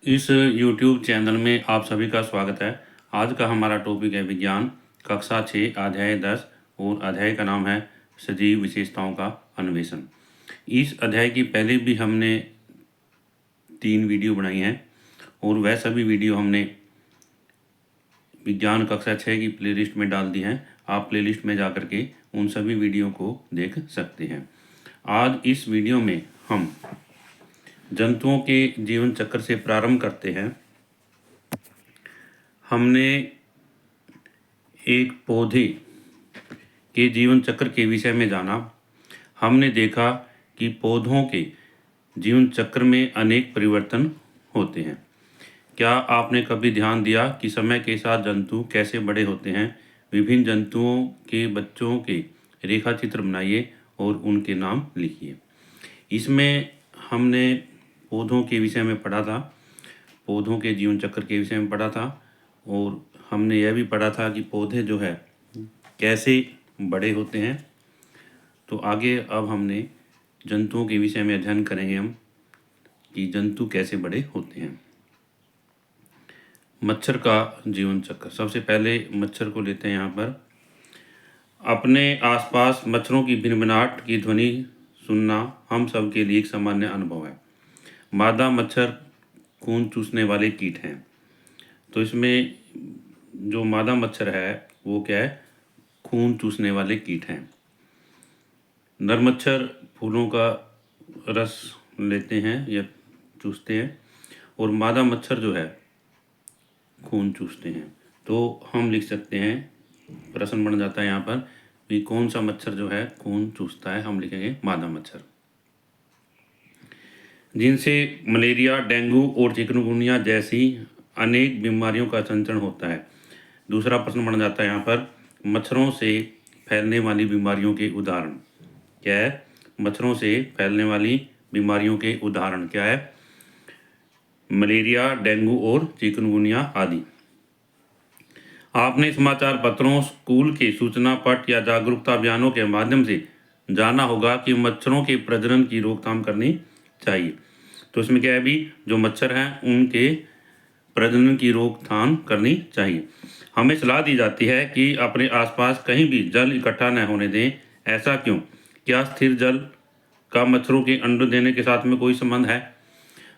इस YouTube channel में आप सभी का स्वागत है। आज का हमारा टॉपिक है विज्ञान कक्षा 6 अध्याय 10 और अध्याय का नाम है सजीव विशेषताओं का अन्वेषण। इस अध्याय की पहले भी हमने 3 वीडियो बनाई हैं और वह सभी वीडियो हमने विज्ञान कक्षा 6 की प्लेलिस्ट में डाल दी हैं। आप प्लेलिस्ट में जा कर के उन सभी वीडियो को देख सकते हैं। आज इस वीडियो में हम जंतुओं के जीवन चक्र से प्रारंभ करते हैं। हमने एक पौधे के जीवन चक्र के विषय में जाना। हमने देखा कि पौधों के जीवन चक्र में अनेक परिवर्तन होते हैं। क्या आपने कभी ध्यान दिया कि समय के साथ जंतु कैसे बड़े होते हैं? विभिन्न जंतुओं के बच्चों के रेखा चित्र बनाइए और उनके नाम लिखिए। इसमें हमने पौधों के विषय में पढ़ा था, पौधों के जीवन चक्र के विषय में पढ़ा था और हमने यह भी पढ़ा था कि पौधे जो है कैसे बड़े होते हैं। तो आगे अब हमने जंतुओं के विषय में अध्ययन करेंगे हम कि जंतु कैसे बड़े होते हैं। मच्छर का जीवन चक्र। सबसे पहले मच्छर को लेते हैं यहाँ पर। अपने आसपास मच्छरों की भिनभिनाहट की ध्वनि सुनना हम सब के लिए एक सामान्य अनुभव है। मादा मच्छर खून चूसने वाले कीट हैं। तो इसमें जो मादा मच्छर है वो क्या है? खून चूसने वाले कीट हैं। नर मच्छर फूलों का रस लेते हैं या चूसते हैं और मादा मच्छर जो है खून चूसते हैं। तो हम लिख सकते हैं, प्रश्न बन जाता है यहाँ पर कि कौन सा मच्छर जो है खून चूसता है। हम लिखेंगे मादा मच्छर, जिनसे मलेरिया, डेंगू और चिकनगुनिया जैसी अनेक बीमारियों का संचरण होता है। दूसरा प्रश्न बन जाता है यहाँ पर, मच्छरों से फैलने वाली बीमारियों के उदाहरण क्या है? मच्छरों से फैलने वाली बीमारियों के उदाहरण क्या है? मलेरिया, डेंगू और चिकनगुनिया आदि। आपने समाचार पत्रों, स्कूल के सूचना पट या जागरूकता अभियानों के माध्यम से जाना होगा कि मच्छरों के प्रजनन की रोकथाम करनी चाहिए। तो इसमें क्या है भी, जो मच्छर हैं उनके प्रजनन की रोकथाम करनी चाहिए। हमें सलाह दी जाती है कि अपने आसपास कहीं भी जल इकट्ठा न होने दें। ऐसा क्यों? क्या स्थिर जल का मच्छरों के अंडे देने के साथ में कोई संबंध है?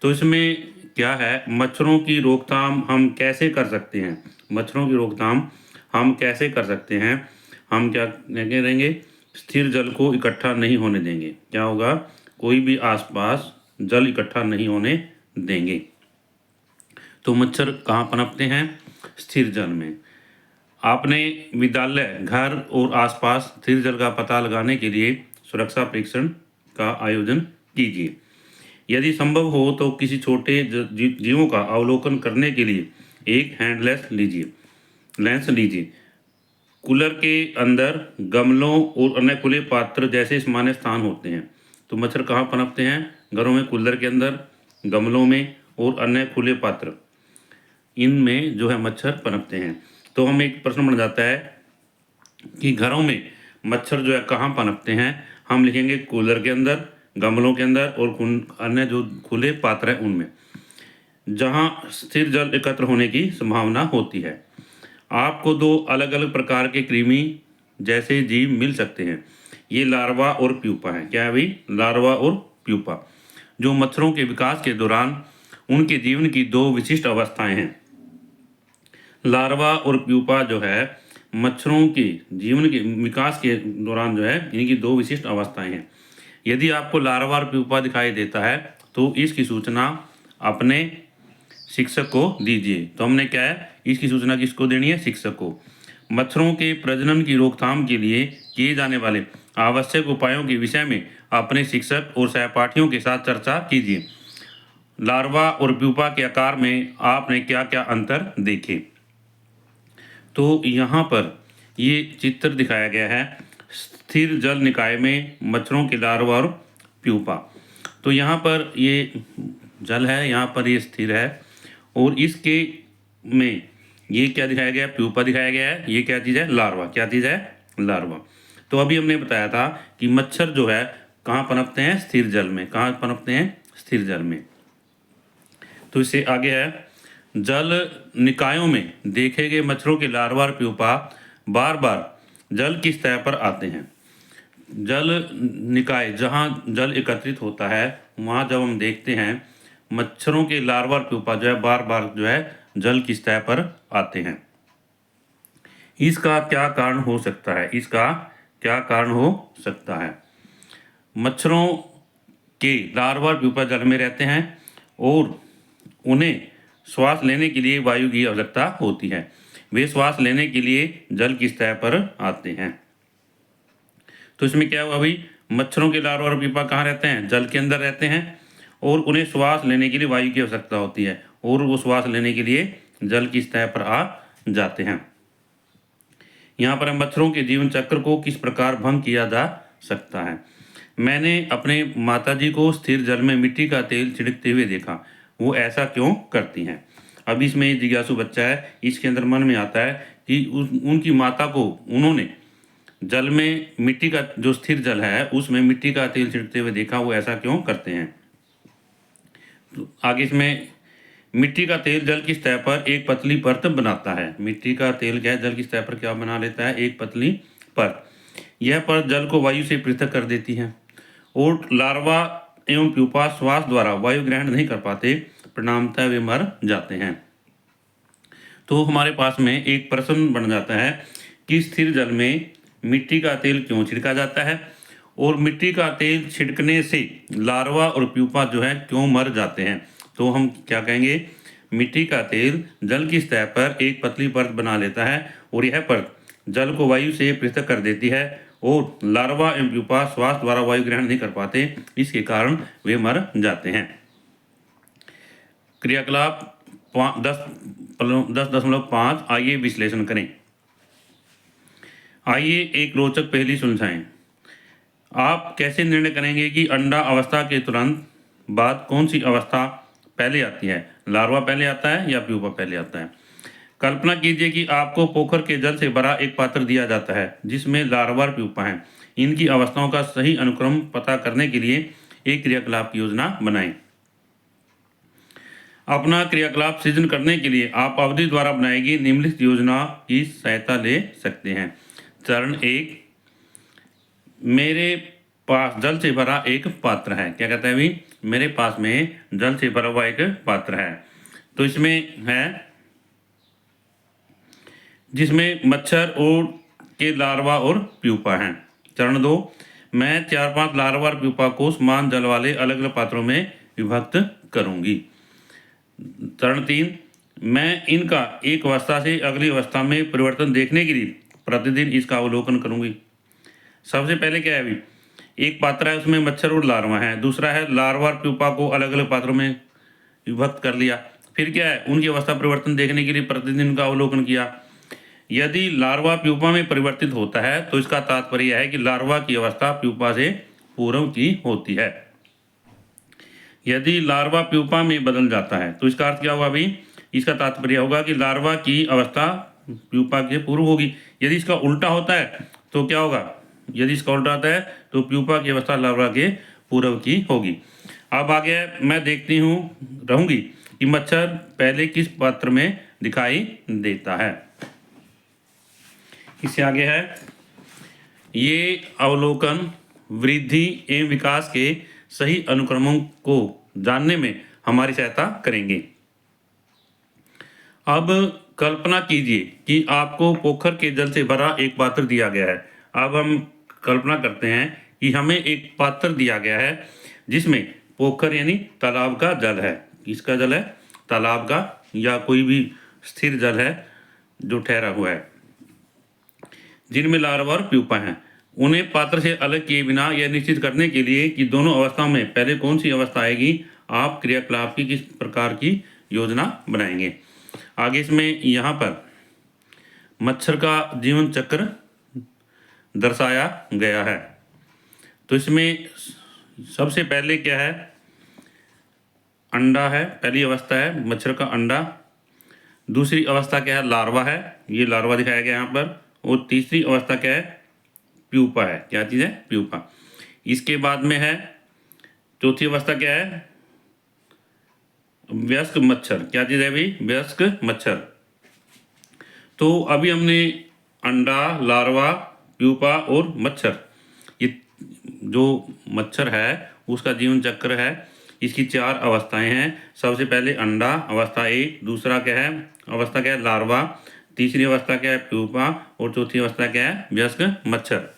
तो इसमें क्या है, मच्छरों की रोकथाम हम कैसे कर सकते हैं? मच्छरों की रोकथाम हम कैसे कर सकते हैं? हम क्या करेंगे? स्थिर जल को इकट्ठा नहीं होने देंगे। क्या होगा? कोई भी आसपास जल इकट्ठा नहीं होने देंगे। तो मच्छर कहाँ पनपते हैं? स्थिर जल में। आपने विद्यालय, घर और आसपास स्थिर जल का पता लगाने के लिए सुरक्षा परीक्षण का आयोजन कीजिए। यदि संभव हो तो किसी छोटे जीवों का अवलोकन करने के लिए एक लेंस लीजिए। कूलर के अंदर, गमलों और अन्य खुले पात्र जैसे सामान्य स्थान होते हैं। तो मच्छर कहाँ पनपते हैं? घरों में, कूलर के अंदर, गमलों में और अन्य खुले पात्र, इनमें जो है मच्छर पनपते हैं। तो हम एक प्रश्न बन जाता है कि घरों में मच्छर जो है कहाँ पनपते हैं? हम लिखेंगे कूलर के अंदर, गमलों के अंदर और अन्य जो खुले पात्र हैं उनमें, जहाँ स्थिर जल एकत्र होने की संभावना होती है। आपको 2 अलग अलग प्रकार के कृमि जैसे जीव मिल सकते हैं। ये लार्वा और प्यूपा हैं। क्या है भाई? लार्वा और प्यूपा, जो मच्छरों के विकास के दौरान उनके जीवन की 2 विशिष्ट अवस्थाएं हैं। लार्वा और प्यूपा जो है मच्छरों के जीवन के विकास के दौरान जो है इनकी 2 विशिष्ट अवस्थाएं हैं। यदि आपको लार्वा और प्यूपा दिखाई देता है तो इसकी सूचना अपने शिक्षक को दीजिए। तो हमने क्या है, इसकी सूचना किसको देनी है? शिक्षक को। मच्छरों के प्रजनन की रोकथाम के लिए किए जाने वाले आवश्यक उपायों के विषय में अपने शिक्षक और सहपाठियों के साथ चर्चा कीजिए। लार्वा और प्यूपा के आकार में आपने क्या क्या अंतर देखे? तो यहाँ पर ये चित्र दिखाया गया है, स्थिर जल निकाय में मच्छरों के लार्वा और प्यूपा। तो यहाँ पर ये जल है, यहाँ पर ये स्थिर है और इसके में ये क्या दिखाया गया? प्यूपा दिखाया गया है। ये क्या चीज़ है? लार्वा। क्या चीज़ है? लार्वा। तो अभी हमने बताया था कि मच्छर जो है कहाँ पनपते हैं? स्थिर जल में। कहाँ पनपते हैं? स्थिर जल में। तो इससे आगे है, जल निकायों में देखे गए मच्छरों के लार्वा और प्यूपा बार बार जल की सतह पर आते हैं। जल निकाय, जहाँ जल एकत्रित होता है, वहाँ जब हम देखते हैं मच्छरों के लार्वा और प्यूपा जो है बार बार जो है जल की सतह पर आते हैं। इसका क्या कारण हो सकता है? इसका क्या कारण हो सकता है? मच्छरों के लार्वा और प्यूपा जल में रहते हैं और उन्हें श्वास लेने के लिए वायु की आवश्यकता होती है। वे श्वास लेने के लिए जल की सतह पर आते हैं। तो इसमें क्या हुआ भाई, मच्छरों के लार्वा और प्यूपा कहाँ रहते हैं? जल के अंदर रहते हैं और उन्हें श्वास लेने के लिए वायु की आवश्यकता होती है और वो श्वास लेने के लिए जल की सतह पर आ जाते हैं। यहाँ पर मच्छरों के जीवन चक्र को किस प्रकार भंग किया जा सकता है? मैंने अपने माताजी को स्थिर जल में मिट्टी का तेल छिड़कते हुए देखा। वो ऐसा क्यों करती हैं? अब इसमें जिज्ञासु बच्चा है, इसके अंदर मन में आता है कि उनकी माता को उन्होंने जल में मिट्टी का, जो स्थिर जल है उसमें मिट्टी का तेल छिड़कते हुए देखा, वो ऐसा क्यों करते हैं? तो आगे इसमें, मिट्टी का तेल जल की सतह पर एक पतली परत बनाता है। मिट्टी का तेल क्या है, जल की सतह पर क्या बना लेता है? एक पतली परत। यह परत जल को वायु से पृथक कर देती है और लार्वा एवं प्यूपा श्वास द्वारा वायु ग्रहण नहीं कर पाते, परिणामतः वे मर जाते हैं। तो हमारे पास में एक प्रश्न बन जाता है कि स्थिर जल में मिट्टी का तेल क्यों छिड़का जाता है और मिट्टी का तेल छिड़कने से लार्वा और प्यूपा जो है क्यों मर जाते हैं? तो हम क्या कहेंगे, मिट्टी का तेल जल की सतह पर एक पतली परत बना लेता है और यह परत जल को वायु से पृथक कर देती है और लार्वा एवं प्यूपा श्वास द्वारा वायु ग्रहण नहीं कर पाते, इसके कारण वे मर जाते हैं। क्रियाकलाप 10.5 आइए विश्लेषण करें। आइए एक रोचक पहेली सुलझाएं। आप कैसे निर्णय करेंगे कि अंडा अवस्था के तुरंत बाद कौन सी अवस्था पहले आती है? लार्वा पहले आता है या प्यूपा पहले आता है? कल्पना कीजिए कि आपको पोखर के जल से भरा एक पात्र दिया जाता है जिसमें लार्वा और प्यूपा हैं। इनकी अवस्थाओं का सही अनुक्रम पता करने के लिए एक क्रियाकलाप की योजना बनाएं। अपना क्रियाकलाप सृजन करने के लिए आप अवधि द्वारा बनाई गई निम्नलिखित योजना की सहायता ले सकते हैं। चरण 1, मेरे पास जल से भरा एक पात्र है। क्या कहता है भाई? मेरे पास में जल से भरा हुआ एक पात्र है। तो इसमें है, जिसमें मच्छर और के लार्वा और प्यूपा हैं। चरण 2, मैं 4-5 लार्वा और प्यूपा को समान जल वाले अलग अलग पात्रों में विभक्त करूंगी। चरण 3, मैं इनका एक अवस्था से अगली अवस्था में परिवर्तन देखने के लिए प्रतिदिन इसका अवलोकन करूंगी। सबसे पहले क्या है अभी, एक पात्र है उसमें मच्छर और लार्वा है, दूसरा है लार्वा और प्यूपा को अलग अलग पात्रों में विभक्त कर लिया। फिर क्या है, उनकी अवस्था परिवर्तन देखने के लिए प्रतिदिन उनका अवलोकन किया। यदि लार्वा प्यूपा में परिवर्तित होता है तो इसका तात्पर्य है कि लार्वा की अवस्था प्यूपा से पूर्व की होती है। यदि लार्वा प्यूपा में बदल जाता है तो इसका अर्थ क्या होगा भाई? इसका तात्पर्य होगा कि लार्वा की अवस्था प्यूपा के पूर्व होगी। यदि इसका उल्टा होता है तो क्या होगा? यदि इसका उल्टा होता है तो प्यूपा की अवस्था लार्वा के पूर्व की होगी। अब आगे मैं देखती रहूंगी कि मच्छर पहले किस पात्र में दिखाई देता है। इससे आगे है, ये अवलोकन वृद्धि एवं विकास के सही अनुक्रमों को जानने में हमारी सहायता करेंगे। अब कल्पना कीजिए कि आपको पोखर के जल से भरा एक पात्र दिया गया है। अब हम कल्पना करते हैं कि हमें एक पात्र दिया गया है जिसमें पोखर यानी तालाब का जल है। किसका जल है? तालाब का, या कोई भी स्थिर जल है जो ठहरा हुआ है, जिनमें लार्वा और प्यूपा हैं। उन्हें पात्र से अलग किए बिना यह निश्चित करने के लिए कि दोनों अवस्थाओं में पहले कौन सी अवस्था आएगी, आप क्रियाकलाप की किस प्रकार की योजना बनाएंगे। आगे इसमें यहाँ पर मच्छर का जीवन चक्र दर्शाया गया है। तो इसमें सबसे पहले क्या है, अंडा है, पहली अवस्था है मच्छर का अंडा। दूसरी अवस्था क्या है? लार्वा है, ये लार्वा दिखाया गया यहाँ पर। और तीसरी अवस्था क्या है? प्यूपा है। क्या चीज़ है? प्यूपा। इसके बाद में है चौथी अवस्था क्या है? वयस्क मच्छर, क्या चीज़ है भाई? वयस्क मच्छर। तो अभी हमने अंडा, लार्वा, प्यूपा और मच्छर, ये जो मच्छर है उसका जीवन चक्र है, इसकी 4 अवस्थाएं हैं। सबसे पहले अंडा अवस्था 1, दूसरा क्या है अवस्था क्या है? लार्वा, तीसरी अवस्था क्या है? प्यूपा, और चौथी अवस्था क्या है? वयस्क मच्छर।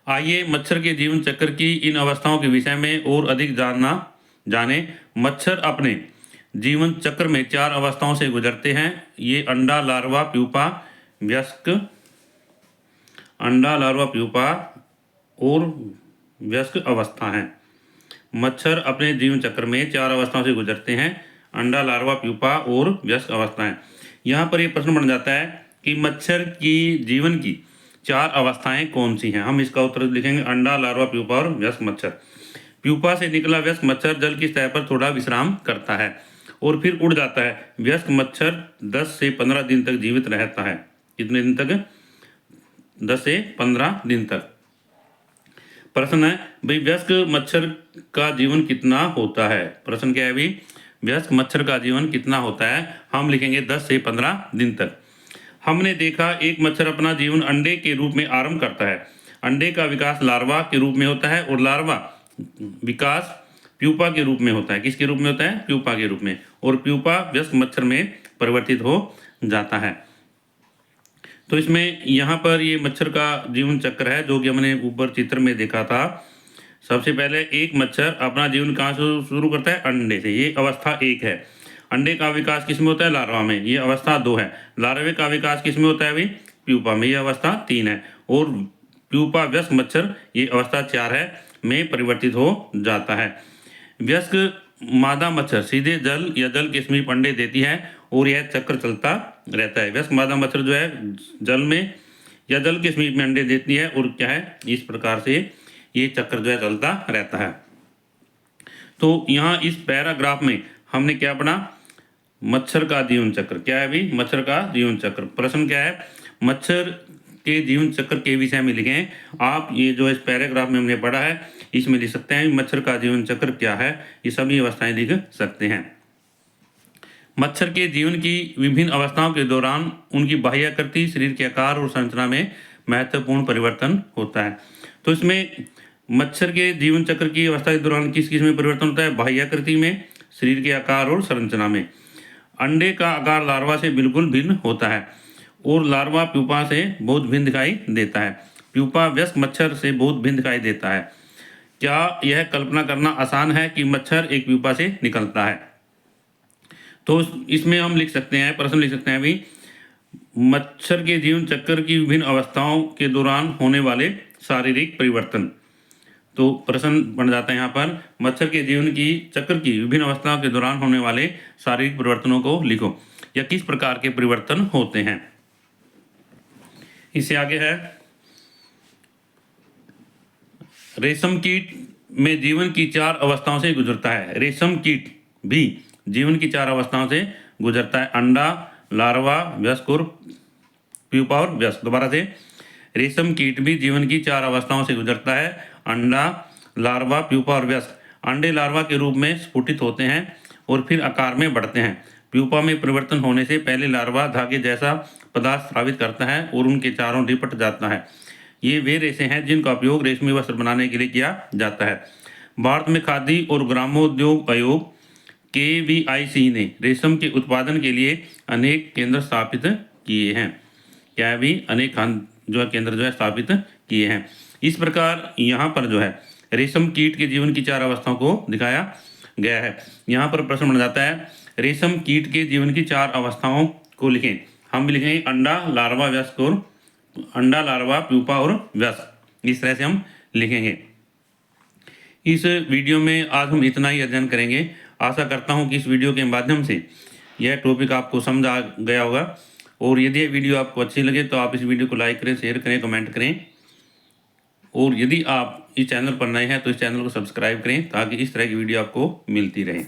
आइए मच्छर के जीवन चक्र की इन अवस्थाओं के विषय में और अधिक जाने। मच्छर अपने जीवन चक्र में 4 अवस्थाओं से गुजरते हैं। ये अंडा, लार्वा, प्यूपा, वयस्क, अंडा, लार्वा, प्यूपा और वयस्क अवस्था है। मच्छर अपने जीवन चक्र में 4 अवस्थाओं से गुजरते हैं, अंडा, लार्वा, प्यूपा और वयस्क अवस्थाएं। यहाँ पर ये प्रश्न बन जाता है कि मच्छर की जीवन की 4 अवस्थाएं कौन सी हैं। हम इसका उत्तर लिखेंगे अंडा, लार्वा, प्यूपा और वयस्क मच्छर। प्यूपा से निकला वयस्क मच्छर जल की सतह पर थोड़ा विश्राम करता है और फिर उड़ जाता है। वयस्क मच्छर 10 से 15 दिन तक जीवित रहता है। कितने दिन तक? 10 से 15 दिन तक। प्रश्न है भाई वयस्क मच्छर का जीवन कितना होता है? प्रश्न क्या है भाई? वयस्क मच्छर का जीवन कितना होता है? हम लिखेंगे 10 से 15 दिन तक। हमने देखा एक मच्छर अपना जीवन अंडे के रूप में आरंभ करता है। अंडे का विकास लार्वा के रूप में होता है और लार्वा विकास प्यूपा के रूप में होता है। किसके रूप में होता है? प्यूपा के रूप में। और प्यूपा वयस्क मच्छर में परिवर्तित हो जाता है। तो इसमें यहाँ पर ये मच्छर का जीवन चक्र है जो कि हमने ऊपर चित्र में देखा था। सबसे पहले एक मच्छर अपना जीवन कहाँ से शुरू करता है? अंडे से। ये अवस्था 1 है। अंडे का विकास किस में होता है? लार्वा में। ये अवस्था 2 है। लार्वे का विकास किस में होता है भाई? प्यूपा में। ये अवस्था 3 है। और प्यूपा वयस्क मच्छर ये अवस्था 4 है में परिवर्तित हो जाता है। वयस्क मादा मच्छर सीधे जल या जल के समीप अंडे देती है और यह चक्र चलता रहता है। वयस्क मादा मच्छर जो है जल में या जल के समीप में अंडे देती है और क्या है इस प्रकार से ये चक्र जो है चलता रहता है। तो यहाँ इस पैराग्राफ में हमने क्या पढ़ा? मच्छर का जीवन चक्र। क्या है भाई? मच्छर का जीवन चक्र। प्रश्न क्या है? मच्छर के जीवन चक्र के विषय में लिखें। आप ये जो इस पैराग्राफ में हमने पढ़ा है इसमें लिख सकते हैं मच्छर का जीवन चक्र क्या है। ये सभी अवस्थाएं लिख सकते हैं। मच्छर के जीवन की विभिन्न अवस्थाओं के दौरान उनकी बाह्याकृति, शरीर के आकार और संरचना में महत्वपूर्ण परिवर्तन होता है। तो इसमें मच्छर के जीवन चक्र की अवस्था के दौरान किस किस में परिवर्तन होता है? बाह्याकृति में, शरीर के आकार और संरचना में। अंडे का आकार लार्वा से बिल्कुल भिन्न होता है और लार्वा प्यूपा से बहुत भिन्न दिखाई देता है। प्यूपा वयस्क मच्छर से बहुत भिन्न दिखाई देता है। क्या यह कल्पना करना आसान है कि मच्छर एक प्यूपा से निकलता है? तो इसमें हम लिख सकते हैं, प्रश्न लिख सकते हैं भी मच्छर के जीवन चक्र की विभिन्न अवस्थाओं के दौरान होने वाले शारीरिक परिवर्तन। तो प्रश्न बन जाता है यहाँ पर मच्छर के जीवन की चक्र की विभिन्न अवस्थाओं के दौरान होने वाले शारीरिक परिवर्तनों को लिखो या किस प्रकार के परिवर्तन होते हैं। इससे आगे है रेशम कीट में जीवन की 4 अवस्थाओं से गुजरता है। रेशम कीट भी जीवन की 4 अवस्थाओं से गुजरता है। अंडा, लार्वा, वयस्क और प्यूपा और वयस्क। दोबारा से रेशम कीट भी जीवन की 4 अवस्थाओं से गुजरता है। अंडा, लार्वा, प्यूपा और वयस्क। अंडे लार्वा के रूप में स्फुटित होते हैं और फिर आकार में बढ़ते हैं। प्यूपा में परिवर्तन होने से पहले लार्वा धागे जैसा पदार्थ स्रावित करता है और उनके चारों लिपट जाता है। ये वे रेशे हैं जिनका उपयोग रेशमी वस्त्र बनाने के लिए किया जाता है। भारत में खादी और ग्रामोद्योग आयोग KVIC ने रेशम के उत्पादन के लिए अनेक केंद्र स्थापित किए हैं। क्या है भी? अनेक जो है केंद्र जो है स्थापित किए हैं। इस प्रकार यहाँ पर जो है रेशम कीट के जीवन की 4 अवस्थाओं को दिखाया गया है। यहाँ पर प्रश्न बन जाता है रेशम कीट के जीवन की 4 अवस्थाओं को लिखें। हम भी लिखेंगे अंडा, लार्वा, वयस्क और अंडा, लार्वा, प्यूपा और वयस्क। इस तरह से हम लिखेंगे। इस वीडियो में आज हम इतना ही अध्ययन करेंगे। आशा करता हूँ कि इस वीडियो के माध्यम से यह टॉपिक आपको समझ आ गया होगा और यदि ये वीडियो आपको अच्छी लगे तो आप इस वीडियो को लाइक करें, शेयर करें, कमेंट करें और यदि आप इस चैनल पर नए हैं तो इस चैनल को सब्सक्राइब करें ताकि इस तरह की वीडियो आपको मिलती रहे।